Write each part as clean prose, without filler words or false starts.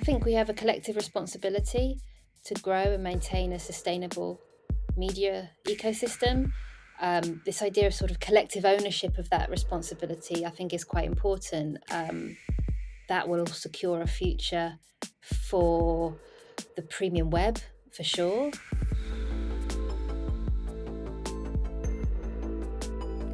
I think we have a collective responsibility to grow and maintain a sustainable media ecosystem. This idea of sort of collective ownership of that responsibility, I think, is quite important. That will secure a future for the premium web, for sure.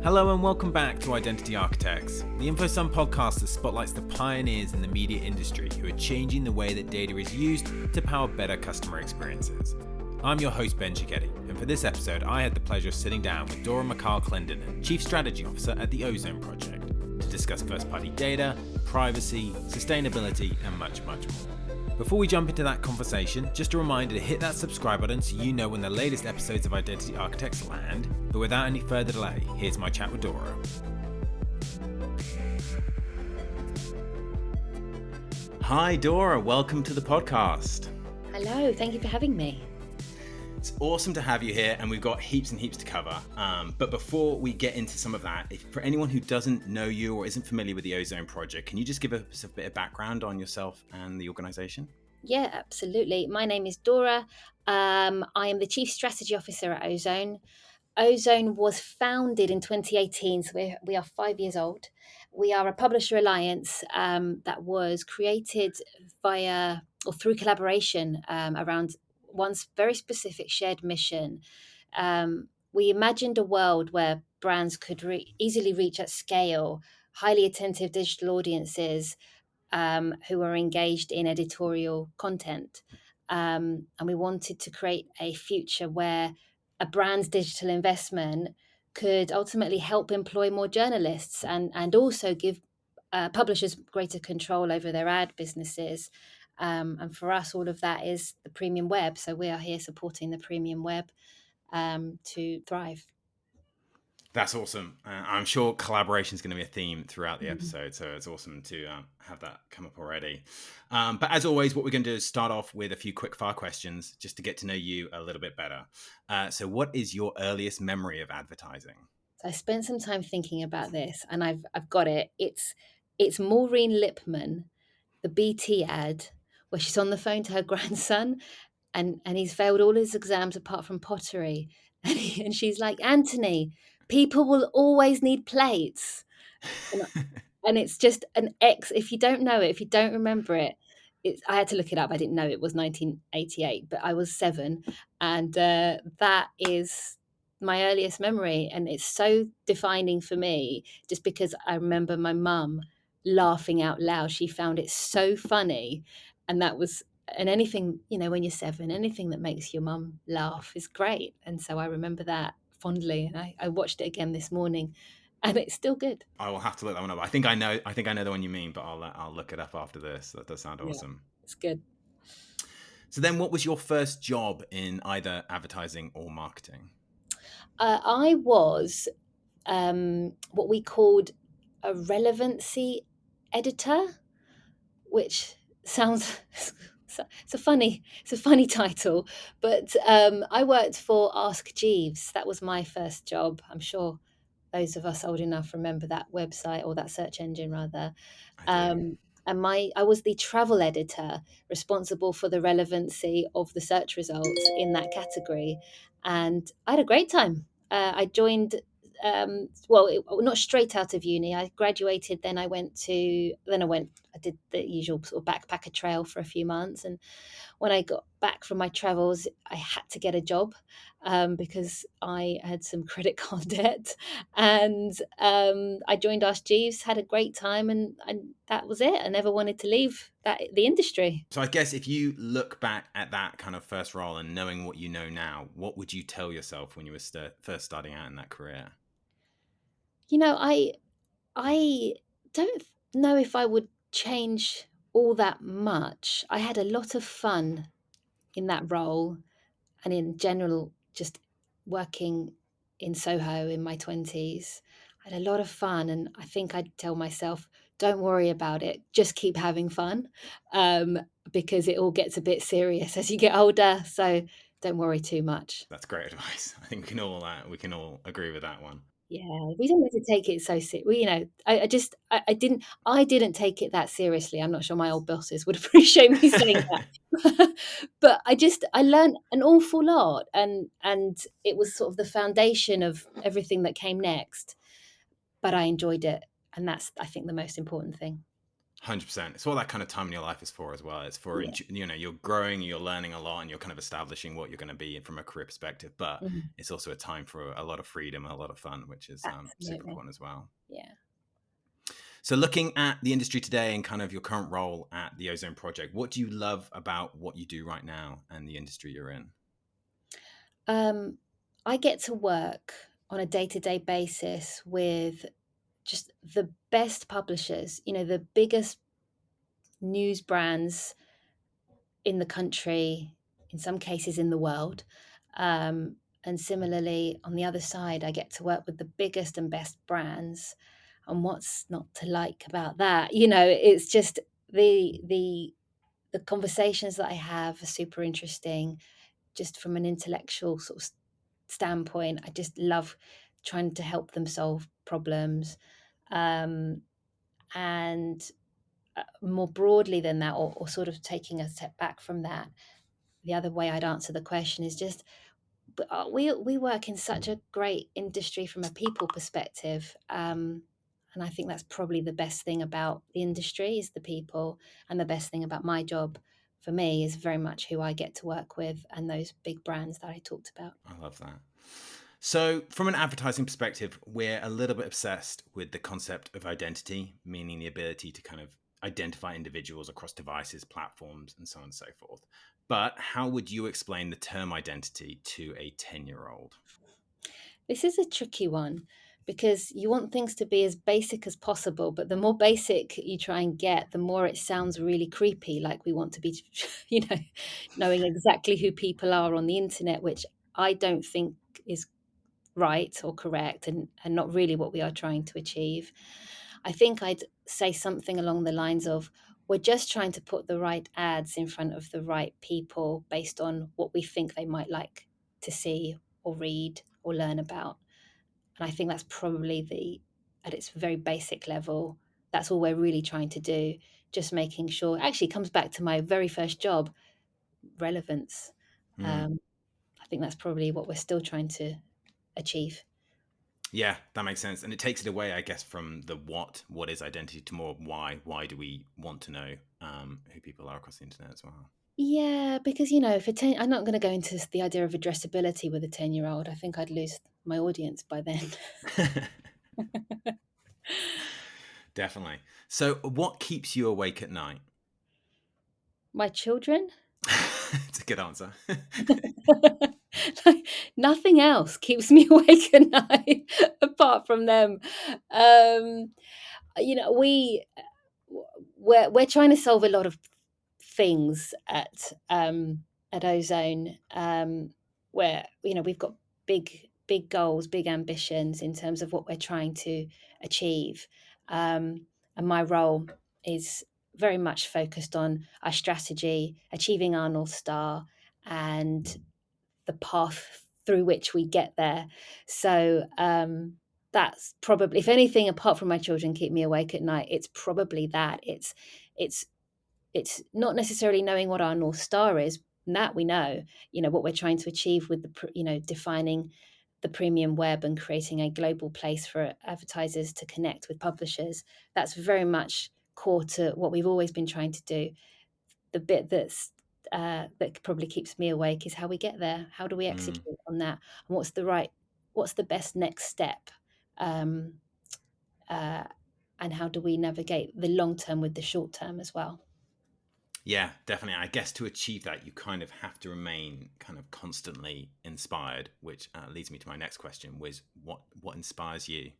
Hello and welcome back to Identity Architects, the InfoSum podcast that spotlights the pioneers in the media industry who are changing the way that data is used to power better customer experiences. I'm your host, Ben Cicchetti, and for this episode, I had the pleasure of sitting down with Dora Michail-Clendinnen, Chief Strategy Officer at the Ozone Project, to discuss first-party data, privacy, sustainability, and much, much more. Before we jump into that conversation, just a reminder to hit that subscribe button so you know when the latest episodes of Identity Architects land. But without any further delay, here's my chat with Dora. Hi Dora, welcome to the podcast. Hello, thank you for having me. It's awesome to have you here, and we've got heaps and heaps to cover. But before we get into some of that, for anyone who doesn't know you or isn't familiar with the Ozone Project, can you just give us a bit of background on yourself and the organisation? Yeah, absolutely. My name is Dora. I am the Chief Strategy Officer at Ozone. Ozone was founded in 2018, so we are 5 years old. We are a publisher alliance that was created via or through collaboration around one very specific shared mission. We imagined a world where brands could easily reach at scale highly attentive digital audiences who are engaged in editorial content. And we wanted to create a future where a brand's digital investment could ultimately help employ more journalists and also give publishers greater control over their ad businesses. And for us, all of that is the premium web. So we are here supporting the premium web to thrive. That's awesome. I'm sure collaboration is going to be a theme throughout the Mhm. episode, so it's awesome to have that come up already. But as always, what we're going to do is start off with a few quick fire questions just to get to know you a little bit better. So what is your earliest memory of advertising? So I spent some time thinking about this, and I've got it. It's Maureen Lipman, the BT ad, where she's on the phone to her grandson, and he's failed all his exams apart from pottery, and she's like, Anthony, people will always need plates, and, and it's just an X. If you don't know it, if you don't remember it, I had to look it up. I didn't know it was 1988, but I was 7, and that is my earliest memory, and it's so defining for me, just because I remember my mum laughing out loud. She found it so funny, and that was and anything, when you're 7, anything that makes your mum laugh is great, and so I remember that fondly, and I watched it again this morning, and it's still good. I will have to look that one up. I think I know the one you mean, but I'll look it up after this. That does sound Yeah, awesome. it's good. So then, what was your first job in either advertising or marketing? I was what we called a relevancy editor, which sounds it's a funny title, but I worked for Ask Jeeves. That was my first job. I'm sure those of us old enough remember that website, or that search engine rather. I do. And I was the travel editor responsible for the relevancy of the search results in that category, and I had a great time. I joined. Not straight out of uni. I graduated, then I did the usual sort of backpacker trail for a few months, and when I got back from my travels, I had to get a job because I had some credit card debt. And I joined Ask Jeeves, had a great time, and that was it. I never wanted to leave the industry. So I guess if you look back at that kind of first role and knowing what you know now, what would you tell yourself when you were first starting out in that career? I don't know if I would change all that much. I had a lot of fun in that role, and in general, just working in Soho in my 20s. I had a lot of fun, and I think I'd tell myself, don't worry about it, just keep having fun, um, because it all gets a bit serious as you get older. So don't worry too much. That's great advice. I think we can all agree with that one. Yeah, we don't need to take it so we, I didn't take it that seriously. I'm not sure my old bosses would appreciate me saying that. But I learned an awful lot, and it was sort of the foundation of everything that came next, but I enjoyed it, and that's, I think, the most important thing. 100%. It's what that kind of time in your life is for as well. It's for, Yeah. you're growing, you're learning a lot, and you're kind of establishing what you're going to be from a career perspective. But Mhm. it's also a time for a lot of freedom and a lot of fun, which is super Absolutely. important as well. Yeah. So, looking at the industry today and kind of your current role at the Ozone Project, what do you love about what you do right now and the industry you're in? Um, I get to work on a day-to-day basis with just the best publishers, the biggest news brands in the country, in some cases in the world. And similarly, on the other side, I get to work with the biggest and best brands. And what's not to like about that? It's just the conversations that I have are super interesting, just from an intellectual sort of standpoint. I just love trying to help them solve problems. Um, and more broadly than that, or sort of taking a step back from that, the other way I'd answer the question is just, we work in such a great industry from a people perspective, and I think that's probably the best thing about the industry is the people, and the best thing about my job for me is very much who I get to work with and those big brands that I talked about. I love that. So, from an advertising perspective, we're a little bit obsessed with the concept of identity, meaning the ability to kind of identify individuals across devices, platforms, and so on and so forth. But how would you explain the term identity to a 10-year-old? This is a tricky one because you want things to be as basic as possible, but the more basic you try and get, the more it sounds really creepy. Like we want to be, you know, knowing exactly who people are on the internet, which I don't think is right or correct, and not really what we are trying to achieve. I think I'd say something along the lines of, we're just trying to put the right ads in front of the right people based on what we think they might like to see or read or learn about. And I think that's probably at its very basic level, that's all we're really trying to do. Just making sure, actually comes back to my very first job, relevance. Mm. Um, I think that's probably what we're still trying to achieve. Yeah, that makes sense. And it takes it away, I guess, from the what is identity to more why. Why do we want to know who people are across the internet as well? Yeah, because if I'm not going to go into the idea of addressability with a 10-year-old. I think I'd lose my audience by then. Definitely. So, what keeps you awake at night? My children? It's a good answer. Like, nothing else keeps me awake at night apart from them. Um, we we're trying to solve a lot of things at Ozone, where we've got big goals, big ambitions in terms of what we're trying to achieve, and my role is very much focused on our strategy, achieving our North Star, and the path through which we get there. So that's probably, if anything, apart from my children keep me awake at night, it's probably that. It's it's not necessarily knowing what our North Star is. That we know, what we're trying to achieve with defining the premium web and creating a global place for advertisers to connect with publishers. That's very much core to what we've always been trying to do. The bit that probably keeps me awake is how we get there. How do we Mm. execute on that? And what's the best next step? Um, uh, and how do we navigate the long term with the short term as well? Yeah, definitely. I guess to achieve that, you kind of have to remain kind of constantly inspired, which leads me to my next question: was what inspires you?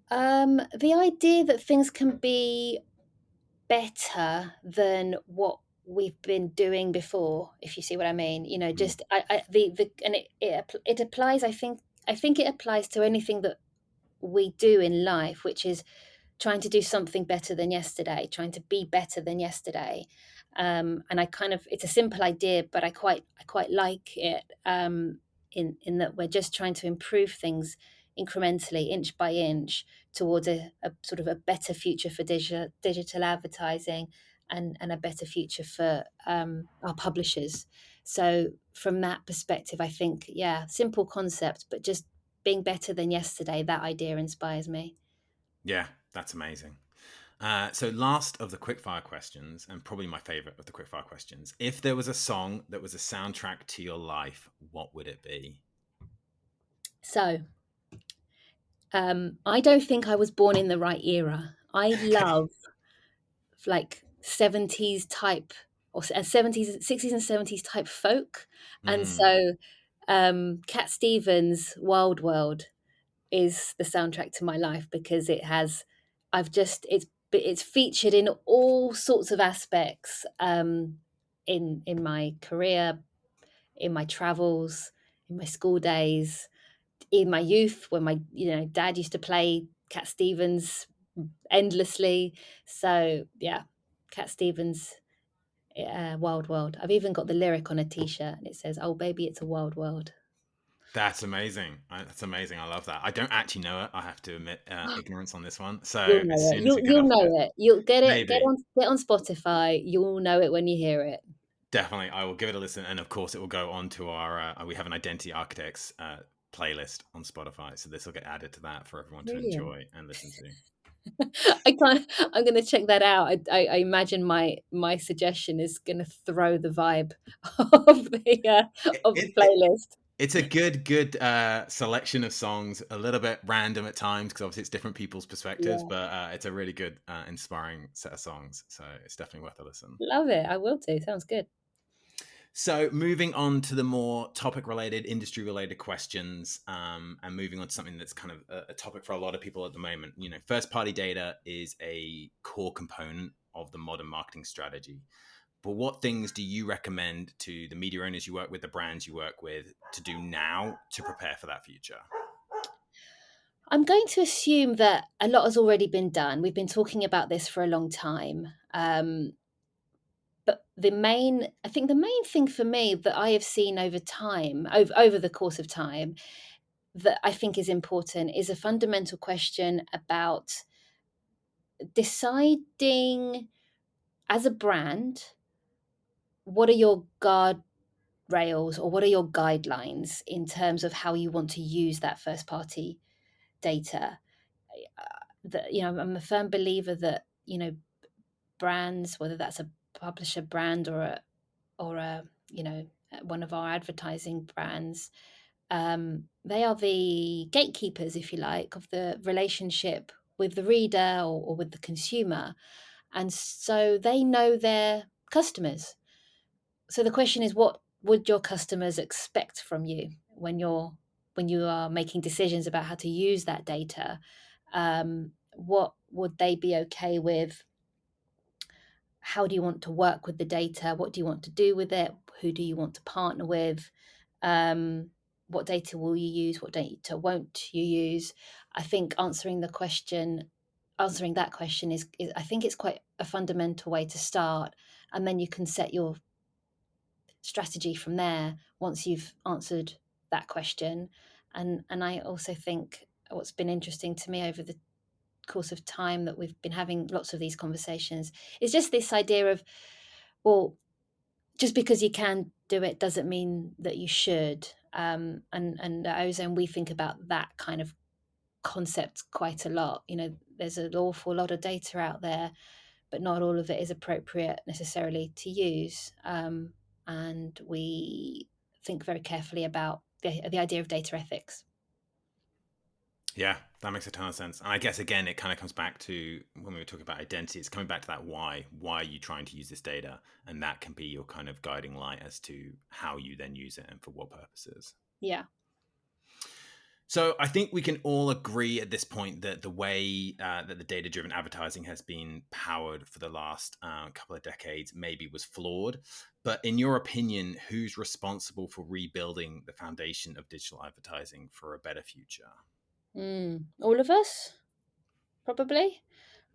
The idea that things can be better than what we've been doing before, if you see what I mean. Mm. Just the and it applies. I think it applies to anything that we do in life, which is trying to do something better than yesterday, trying to be better than yesterday. And it's a simple idea, but I quite like it. In that we're just trying to improve things incrementally, inch by inch, towards a sort of a better future for digital advertising, and a better future for our publishers. So from that perspective, I think, yeah, simple concept, but just being better than yesterday, that idea inspires me. Yeah, that's amazing. So last of the quickfire questions, and probably my favorite of the quickfire questions. If there was a song that was a soundtrack to your life, what would it be? So I don't think I was born in the right era. I Okay. love like 70s type, or 70s, 60s and 70s type folk. And Mm, so Cat Stevens' Wild World is the soundtrack to my life, because it has, it's featured in all sorts of aspects, in my career, in my travels, in my school days, in my youth, when my dad used to play Cat Stevens endlessly. So yeah, Cat Stevens, Wild World. I've even got the lyric on a t-shirt, and it says, "Oh baby, it's a wild world." that's amazing. That's amazing. I love that. I don't actually know it. I have to admit ignorance on this one. You'll So as know it. soon as we get You'll off know this, it. You'll get it. maybe, Get on Spotify. You'll know it when you hear it. definitely, I will give it a listen. And of course, it will go on to our, we have an Identity Architects playlist on Spotify. So this will get added to that for everyone to Brilliant. enjoy and listen to. I can't. I'm going to check that out. I imagine my suggestion is going to throw the vibe It, of the it, it, playlist. it's a good selection of songs, a little bit random at times because obviously it's different people's perspectives, Yeah, but it's a really good, inspiring set of songs. So it's definitely worth a listen. love it. I will do. Sounds good. So moving on to the more topic related, industry related questions, and moving on to something that's kind of a topic for a lot of people at the moment. First party data is a core component of the modern marketing strategy. But what things do you recommend to the media owners you work with, the brands you work with, to do now to prepare for that future? I'm going to assume that a lot has already been done. We've been talking about this for a long time. But I think the main thing for me that I have seen over time, over the course of time, that I think is important, is a fundamental question about deciding, as a brand, what are your guardrails, or what are your guidelines in terms of how you want to use that first party data. I'm a firm believer that brands, whether that's a publisher brand, or a one of our advertising brands, they are the gatekeepers, if you like, of the relationship with the reader, or with the consumer, and so they know their customers. So the question is, what would your customers expect from you when you are making decisions about how to use that data? What would they be okay with? How do you want to work with the data? What do you want to do with it? Who do you want to partner with? Um, what data will you use? What data won't you use? I think answering that question is, I think it's quite a fundamental way to start, and then you can set your strategy from there once you've answered that question. And I also think what's been interesting to me over the course of time that we've been having lots of these conversations is just this idea of, well, just because you can do it doesn't mean that you should. And at Ozone, we think about that kind of concept quite a lot. There's an awful lot of data out there, but not all of it is appropriate necessarily to use. And we think very carefully about the idea of data ethics. Yeah, that makes a ton of sense. And I guess, again, it kind of comes back to when we were talking about identity, it's coming back to that why. Why are you trying to use this data? And that can be your kind of guiding light as to how you then use it and for what purposes. Yeah. So I think we can all agree at this point that the way that the data-driven advertising has been powered for the last couple of decades maybe was flawed. But in your opinion, who's responsible for rebuilding the foundation of digital advertising for a better future? All of us, probably.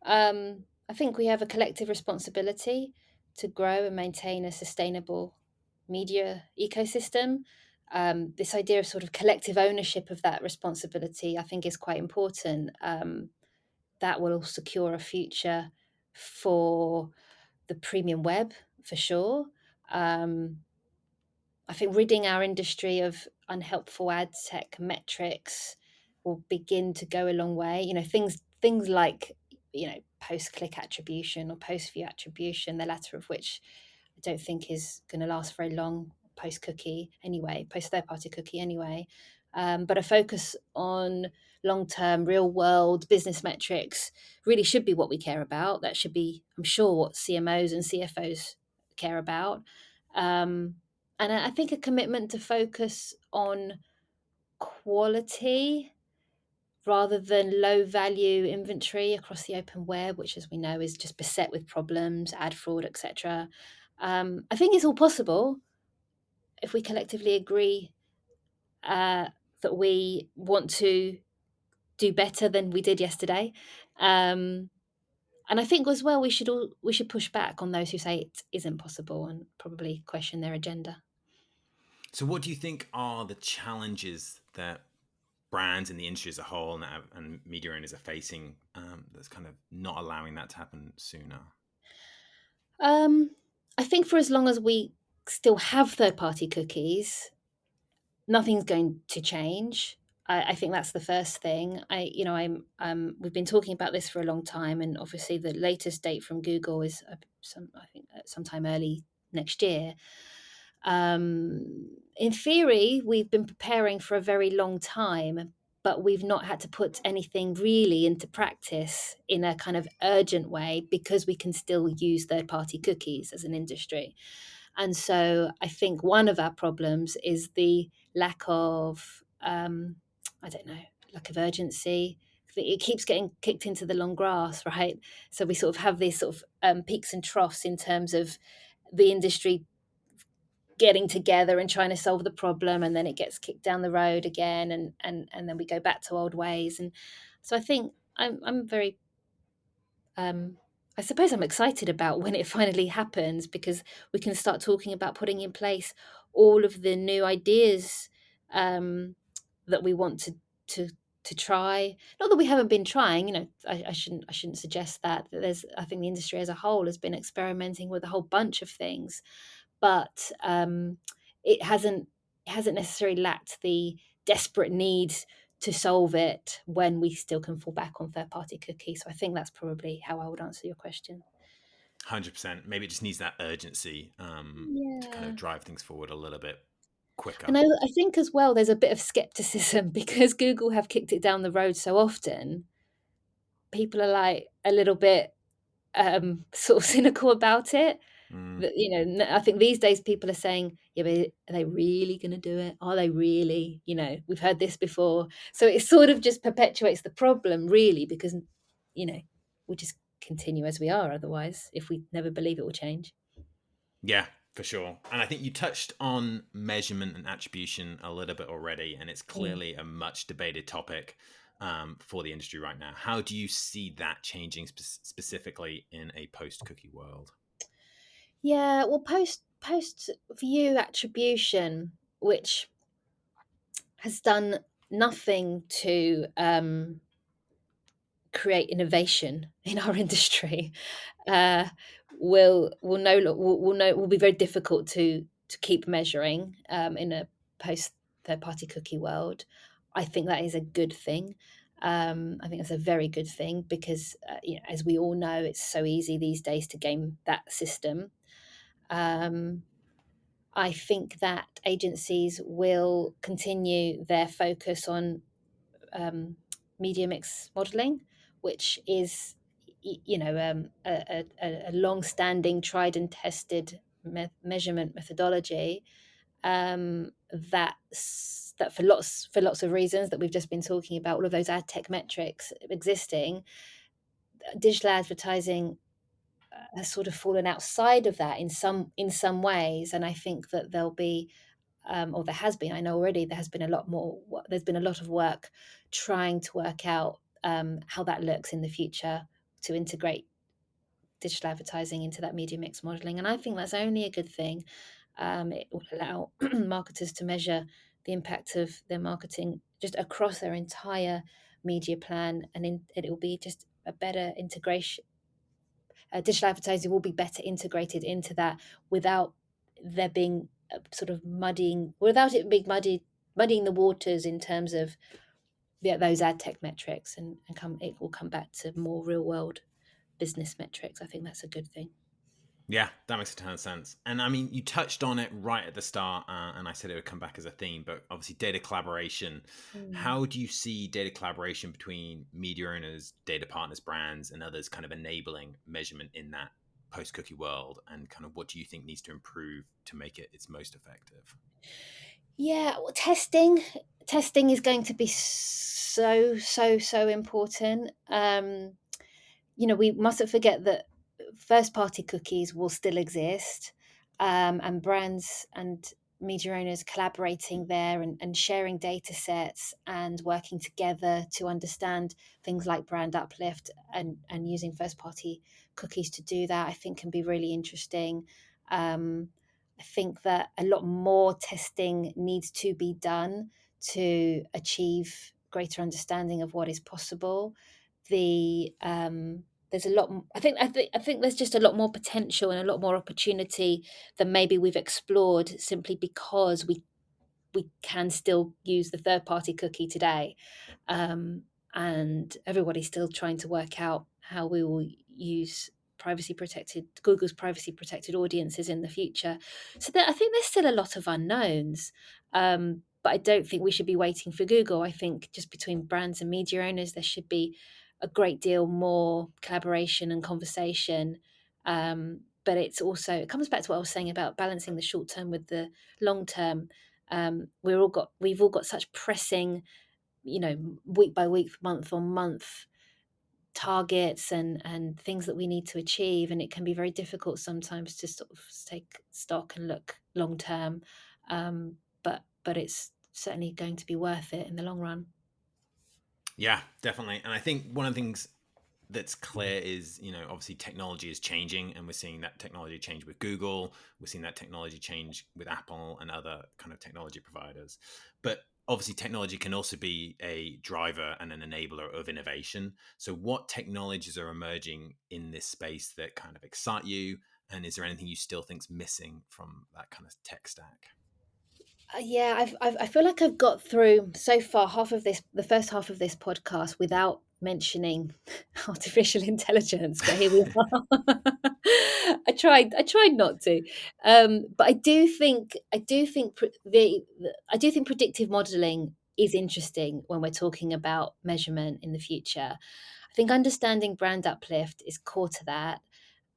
I think we have a collective responsibility to grow and maintain a sustainable media ecosystem. This idea of sort of collective ownership of that responsibility, I think, is quite important. That will secure a future for the premium web for sure. Um, I think ridding our industry of unhelpful ad tech metrics will begin to go a long way. Things like post click attribution or post view attribution, the latter of which I don't think is going to last very long. Post cookie anyway, post third party cookie anyway. But a focus on long term, real world business metrics really should be what we care about. That should be, I'm sure, what CMOs and CFOs care about. Um, and I think a commitment to focus on quality rather than low value inventory across the open web, which, as we know, is just beset with problems, ad fraud, etc. I think it's all possible if we collectively agree that we want to do better than we did yesterday. Um, and I think as well we should push back on those who say it isn't possible and probably question their agenda. So, what do you think are the challenges that brands and the industry as a whole and media owners are facing, that's kind of not allowing that to happen sooner? Um, I think for as long as we still have third party cookies, nothing's going to change. I think that's the first thing. We've been talking about this for a long time, and obviously the latest date from Google is I think sometime early next year. In theory, we've been preparing for a very long time, but we've not had to put anything really into practice in a kind of urgent way because we can still use third party cookies as an industry. And so I think one of our problems is the lack of, I don't know, lack of urgency. It keeps getting kicked into the long grass, right? So we sort of have these sort of peaks and troughs in terms of the industry getting together and trying to solve the problem, and then it gets kicked down the road again, and then we go back to old ways. And so I think I'm very I suppose I'm excited about when it finally happens because we can start talking about putting in place all of the new ideas um, that we want to to try. Not that we haven't been trying, I shouldn't suggest that. There's I think the industry as a whole has been experimenting with a whole bunch of things, but it hasn't necessarily lacked the desperate need to solve it when we still can fall back on third party cookies. So I think that's probably how I would answer your question. 100%. Maybe it just needs that urgency, to kind of Yeah. drive things forward a little bit quicker. And I think as well, there's a bit of skepticism because Google have kicked it down the road so often. People are like a little bit sort of cynical about it. Mm. That, I think these days people are saying, "Yeah, but are they really gonna do it? Are they really?" We've heard this before. So it sort of just perpetuates the problem really because, we'll just continue as we are otherwise if we never believe it will change. Yeah, for sure. And I think you touched on measurement and attribution a little bit already, and it's Mm. clearly a much debated topic, for the industry right now. How do you see that changing specifically in a post cookie world? Yeah, well, post view attribution, which has done nothing to, create innovation in our industry, uh, will be very difficult to keep measuring in a post third party cookie world. I think that is a good thing. I think that's a very good thing because, as we all know, it's so easy these days to game that system. Um, I think that agencies will continue their focus on um, media mix modeling, which is a long-standing, tried and tested measurement methodology that for lots of reasons that we've just been talking about, all of those ad tech metrics existing, digital advertising has sort of fallen outside of that in some ways, and I think that there'll be or there has been, I know already there has been a lot more, there's been a lot of work trying to work out how that looks in the future to integrate digital advertising into that media mix modeling. And I think that's only a good thing. It will allow marketers to measure the impact of their marketing just across their entire media plan, and it will be just a better integration. Digital advertising will be better integrated into that without there being sort of muddying, without it being muddying the waters in terms of those ad tech metrics, and it will come back to more real world business metrics. I think that's a good thing. Yeah, that makes a ton of sense. And I mean, you touched on it right at the start, and I said it would come back as a theme, but obviously, data collaboration. Mm. How do you see data collaboration between media owners, data partners, brands, and others kind of enabling measurement in that post cookie world? And kind of what do you think needs to improve to make it its most effective? Yeah, well, testing is going to be so important. We mustn't forget that first party cookies will still exist, and brands and media owners collaborating there, and sharing data sets and working together to understand things like brand uplift, and using first party cookies to do that, I think can be really interesting. Um, I think that a lot more testing needs to be done to achieve greater understanding of what is possible. The There's a lot. I think there's just a lot more potential and a lot more opportunity than maybe we've explored, simply because we can still use the third party cookie today, um, and everybody's still trying to work out how we will use Google's privacy protected audiences in the future. So I think there's still a lot of unknowns, but I don't think we should be waiting for Google. I think just between brands and media owners, there should be a great deal more collaboration and conversation. But it comes back to what I was saying about balancing the short term with the long term. We've all got such pressing, week by week, month on month targets, and things that we need to achieve, and it can be very difficult sometimes to sort of take stock and look long term. But it's certainly going to be worth it in the long run. Yeah, definitely. And I think one of the things that's clear is, obviously technology is changing, and we're seeing that technology change with Google. We're seeing that technology change with Apple and other kind of technology providers. But obviously technology can also be a driver and an enabler of innovation. So what technologies are emerging in this space that kind of excite you? And is there anything you still think's missing from that kind of tech stack? Yeah, I feel like I've got through so far the first half of this podcast without mentioning artificial intelligence, but here we are. I tried not to, but I do think predictive modeling is interesting when we're talking about measurement in the future. I think understanding brand uplift is core to that.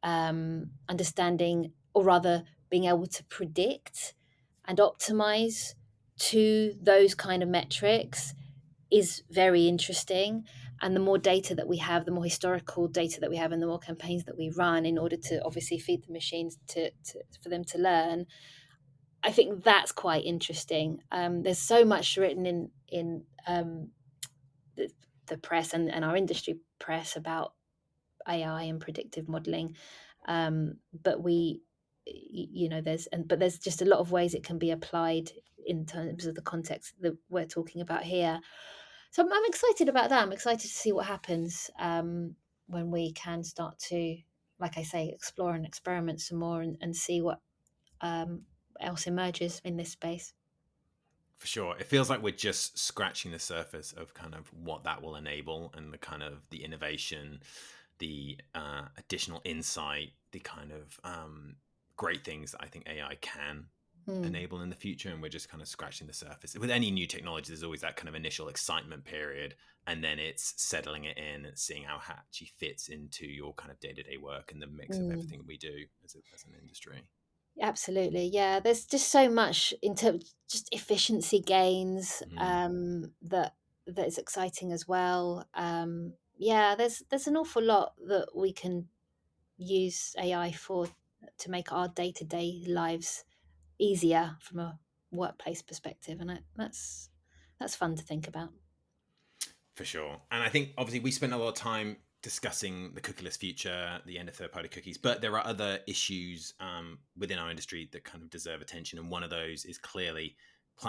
Understanding, or rather, being able to predict and optimize to those kind of metrics is very interesting. And the more data that we have, the more historical data that we have, and the more campaigns that we run in order to obviously feed the machines for them to learn, I think that's quite interesting. There's so much written in the, the press, and our industry press about AI and predictive modeling. But there's just a lot of ways it can be applied in terms of the context that we're talking about here. So I'm excited about that. I'm excited to see what happens, when we can start to, like I say, explore and experiment some more, and see what um, else emerges in this space. For sure. It feels like we're just scratching the surface of kind of what that will enable, and the kind of the innovation, the additional insight, the kind of great things that I think AI can Hmm. enable in the future. And we're just kind of scratching the surface. With any new technology, there's always that kind of initial excitement period, and then it's settling it in and seeing how it actually fits into your kind of day-to-day work and the mix of Hmm. everything that we do as an industry. Absolutely, yeah. There's just so much in terms just efficiency gains, Mm, that is exciting as well. Yeah, there's an awful lot that we can use AI for, to make our day to day lives easier from a workplace perspective, and that's fun to think about. for sure. And I think obviously we spent a lot of time discussing the cookieless future, the end of third-party cookies, but there are other issues within our industry that kind of deserve attention, and one of those is clearly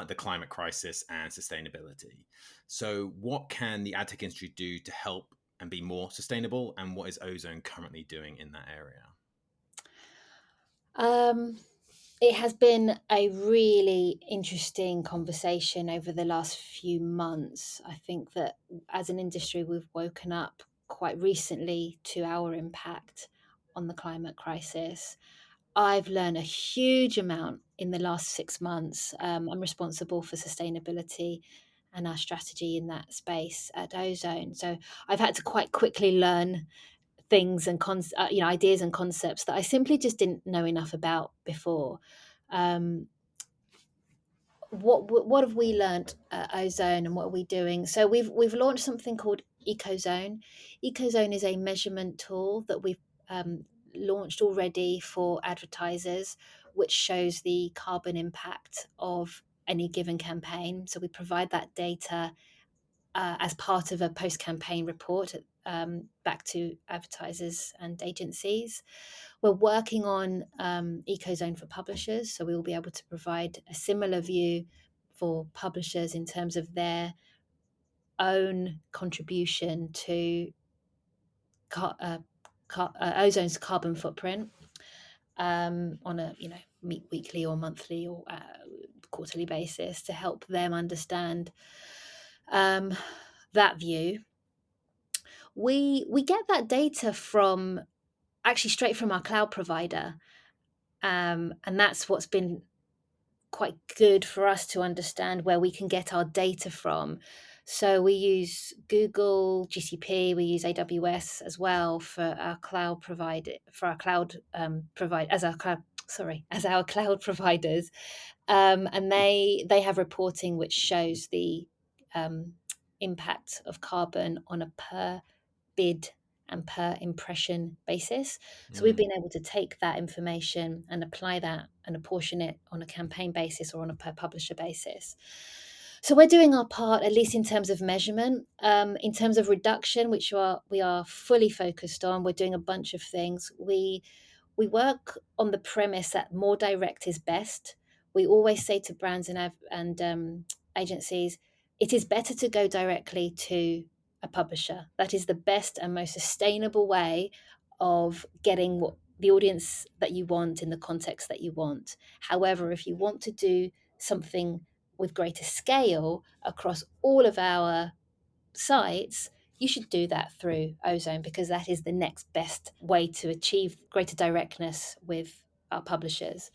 the climate crisis and sustainability. So, what can the ad tech industry do to help and be more sustainable, and what is Ozone currently doing in that area? Um, it has been a really interesting conversation over the last few months. I think that as an industry, we've woken up quite recently to our impact on the climate crisis. I've learned a huge amount in the last 6 months. I'm responsible for sustainability and our strategy in that space at Ozone. So I've had to quite quickly learn things and ideas and concepts that I simply just didn't know enough about before. Um, what have we learned at Ozone, and what are we doing? So we've launched something called EcoZone. EcoZone is a measurement tool that we've launched already for advertisers, which shows the carbon impact of any given campaign. So we provide that data as part of a post-campaign report back to advertisers and agencies. We're working on EcoZone for publishers, so we will be able to provide a similar view for publishers in terms of their own contribution to Ozone's carbon footprint on a weekly or monthly or quarterly basis to help them understand that view. We get that data from actually straight from our cloud provider, and that's what's been quite good for us to understand where we can get our data from. So we use Google, GCP, we use AWS as well for our cloud provider, for our cloud provide as our cloud as our cloud providers, and they have reporting which shows the impact of carbon on a per bid and per impression basis. So we've been able to take that information and apply that and apportion it on a campaign basis or on a per publisher basis. So we're doing our part, at least in terms of measurement. In terms of reduction, which we are fully focused on, we're doing a bunch of things. We work on the premise that more direct is best. We always say to brands and agencies, it is better to go directly to a publisher. That is the best and most sustainable way of getting what the audience that you want in the context that you want. However, if you want to do something with greater scale across all of our sites, you should do that through Ozone, because that is the next best way to achieve greater directness with our publishers.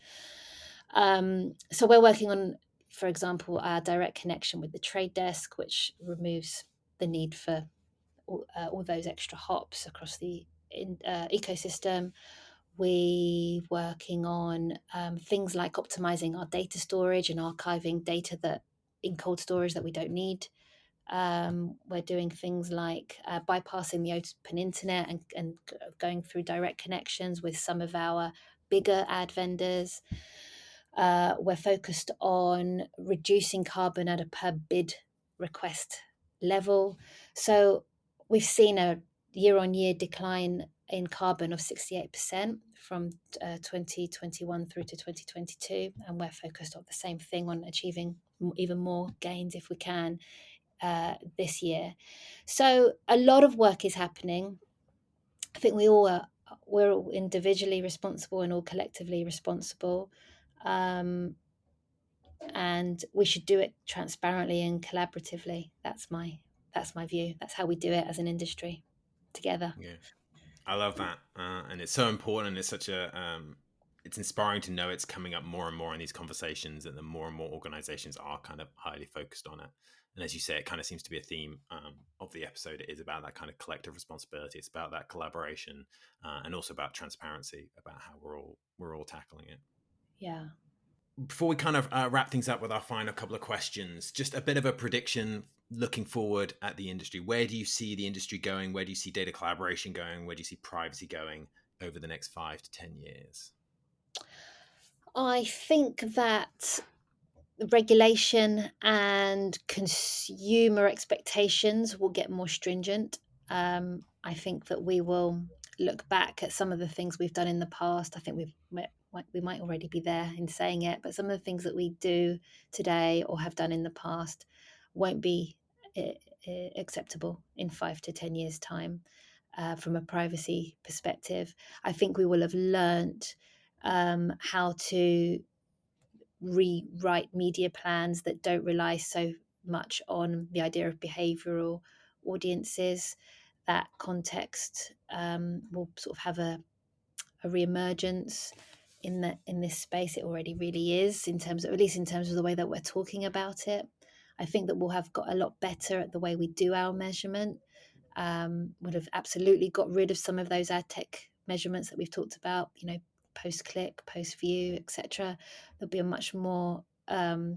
So we're working on, for example, our direct connection with the trade desk, which removes the need for all those extra hops across the ecosystem. We're working on things like optimizing our data storage and archiving data that in cold storage that we don't need. We're doing things like bypassing the open internet and going through direct connections with some of our bigger ad vendors. We're focused on reducing carbon at a per bid request level. So we've seen a year-on-year decline in carbon of 68% from 2021 through to 2022, and we're focused on the same thing, on achieving even more gains if we can this year. So a lot of work is happening. I think we're all individually responsible and all collectively responsible. And we should do it transparently and collaboratively. That's my view. That's how we do it as an industry together. Yeah, I love that, and it's so important. It's such a it's inspiring to know it's coming up more and more in these conversations, and the more and more organizations are kind of highly focused on it. And as you say, it kind of seems to be a theme of the episode. It is about that kind of collective responsibility. It's about that collaboration, and also about transparency about how we're all tackling it. Yeah. Before we kind of wrap things up with our final couple of questions, just a bit of a prediction looking forward at the industry. Where do you see the industry going? Where do you see data collaboration going? Where do you see privacy going over the next 5 to 10 years? I think that regulation and consumer expectations will get more stringent. I think that we will look back at some of the things we've done in the past. I think we might already be there in saying it, but some of the things that we do today or have done in the past won't be acceptable in 5 to 10 years' time. From a privacy perspective, I think we will have learnt how to rewrite media plans that don't rely so much on the idea of behavioral audiences. That context will sort of have a reemergence in this space. It already really is, in terms of, at least in terms of the way that we're talking about it. I think that we'll have got a lot better at the way we do our measurement. Would have absolutely got rid of some of those ad tech measurements that we've talked about, post click, post view, etc. There'll be a much more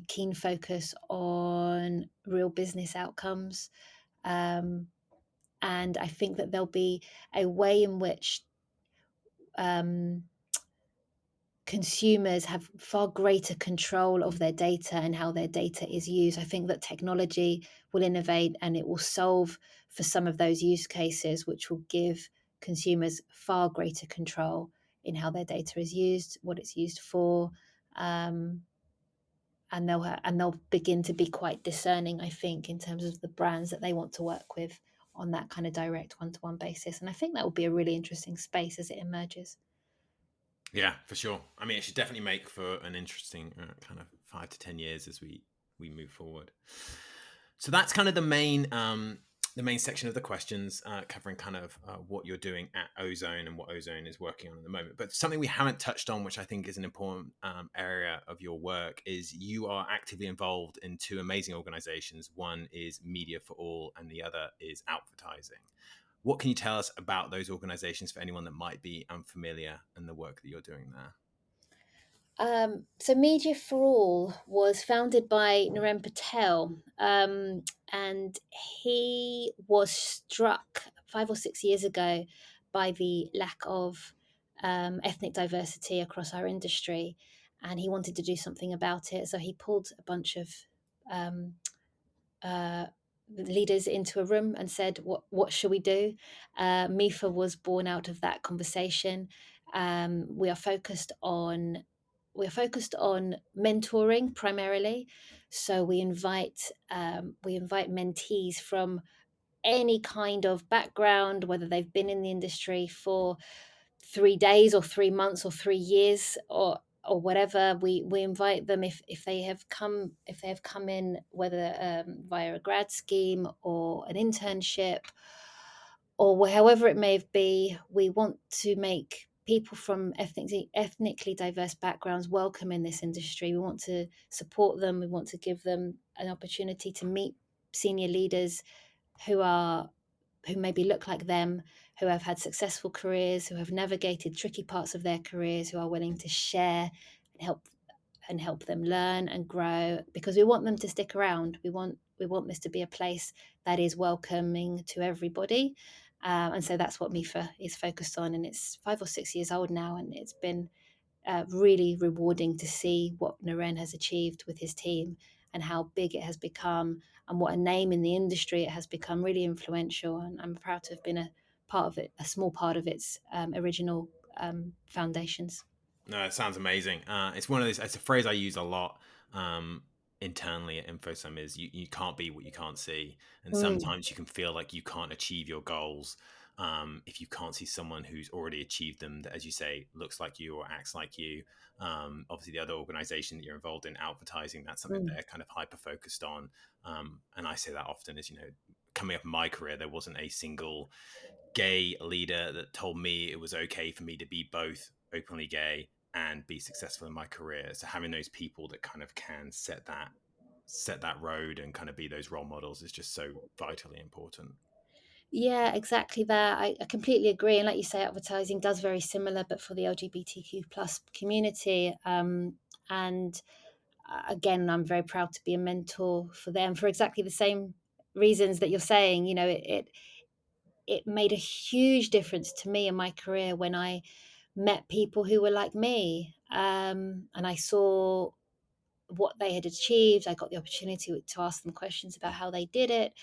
keen focus on real business outcomes. And I think that there'll be a way in which um, consumers have far greater control of their data and how their data is used. I think that technology will innovate and it will solve for some of those use cases, which will give consumers far greater control in how their data is used, what it's used for, um, and they'll begin to be quite discerning, I think, in terms of the brands that they want to work with on that kind of direct one-to-one basis. And I think that will be a really interesting space as it emerges. Yeah, for sure. I mean, it should definitely make for an interesting kind of 5 to 10 years as we move forward. So that's kind of the main section of the questions, covering kind of what you're doing at Ozone and what Ozone is working on at the moment. But something we haven't touched on, which I think is an important area of your work, is you are actively involved in two amazing organizations. One is Media for All, and the other is Advertising. What can you tell us about those organizations for anyone that might be unfamiliar and the work that you're doing there? So Media for All was founded by Naren Patel, and he was struck 5 or 6 years ago by the lack of ethnic diversity across our industry, and he wanted to do something about it. So he pulled a bunch of um, uh, leaders into a room and said, "What shall we do?" MIFA was born out of that conversation. We are focused on mentoring primarily, so we invite mentees from any kind of background, whether they've been in the industry for 3 days or 3 months or 3 years or whatever. We invite them if they have come in, whether via a grad scheme or an internship or however it may be. We want to make people from ethnically diverse backgrounds welcome in this industry. We want to support them. We want to give them an opportunity to meet senior leaders who are who maybe look like them, who have had successful careers, who have navigated tricky parts of their careers, who are willing to share and help them learn and grow, because we want them to stick around. We want this to be a place that is welcoming to everybody. And so that's what MIFA is focused on. And it's 5 or 6 years old now, and it's been really rewarding to see what Naren has achieved with his team and how big it has become and what a name in the industry it has become, really influential. And I'm proud to have been a part of it, a small part of its original foundations. No, it sounds amazing. It's one of those. It's a phrase I use a lot internally at InfoSum. Is you can't be what you can't see, and Mm, sometimes you can feel like you can't achieve your goals if you can't see someone who's already achieved them. That, as you say, looks like you or acts like you. Obviously, the other organization that you're involved in, advertising, that's something mm. they're kind of hyper focused on. And I say that often is, coming up in my career, there wasn't a single gay leader that told me it was okay for me to be both openly gay and be successful in my career. So having those people that kind of can set that road and kind of be those role models is just so vitally important. Yeah, exactly that. I completely agree. And like you say, advertising does very similar, but for the LGBTQ plus community. And again, I'm very proud to be a mentor for them for exactly the same reasons that you're saying. It made a huge difference to me in my career when I met people who were like me, and I saw what they had achieved. I got the opportunity to ask them questions about how they did it.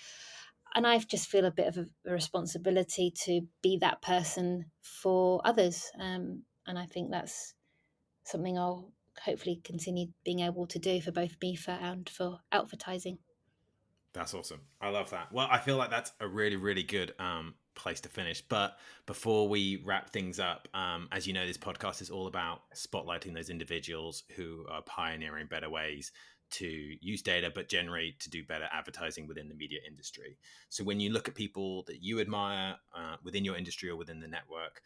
And I just feel a bit of a responsibility to be that person for others. And I think that's something I'll hopefully continue being able to do for both me and for advertising. That's awesome. I love that. Well, I feel like that's a really, really good place to finish. But before we wrap things up, as you know, this podcast is all about spotlighting those individuals who are pioneering better ways to use data, but generally to do better advertising within the media industry. So when you look at people that you admire within your industry or within the network,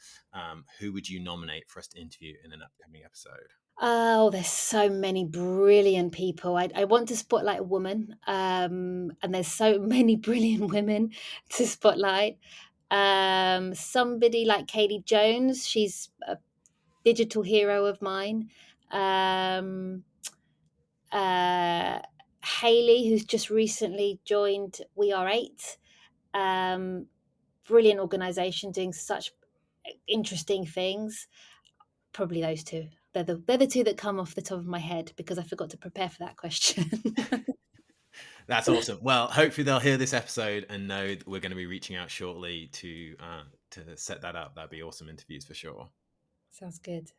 who would you nominate for us to interview in an upcoming episode? Oh, there's so many brilliant people. I want to spotlight a woman, and there's so many brilliant women to spotlight. Somebody like Katie Jones, she's a digital hero of mine. Um, uh, Hayley, who's just recently joined We Are Eight. Brilliant organisation doing such interesting things. Probably those two. They're the two that come off the top of my head because I forgot to prepare for that question. That's awesome. Well, hopefully they'll hear this episode and know that we're going to be reaching out shortly to set that up. That'd be awesome interviews for sure. Sounds good.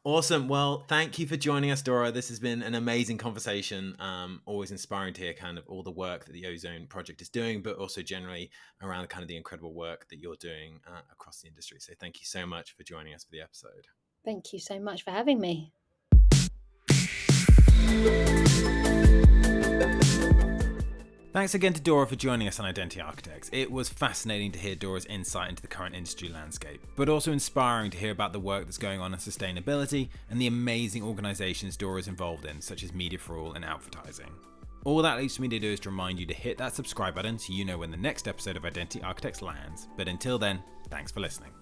Awesome. Well, thank you for joining us, Dora. This has been an amazing conversation. Always inspiring to hear kind of all the work that the Ozone Project is doing, but also generally around kind of the incredible work that you're doing across the industry. So thank you so much for joining us for the episode. Thank you so much for having me. Thanks again to Dora for joining us on Identity Architects. It was fascinating to hear Dora's insight into the current industry landscape, but also inspiring to hear about the work that's going on in sustainability and the amazing organisations Dora is involved in, such as Media for All and advertising. All that leaves me to do is to remind you to hit that subscribe button so you know when the next episode of Identity Architects lands. But until then, thanks for listening.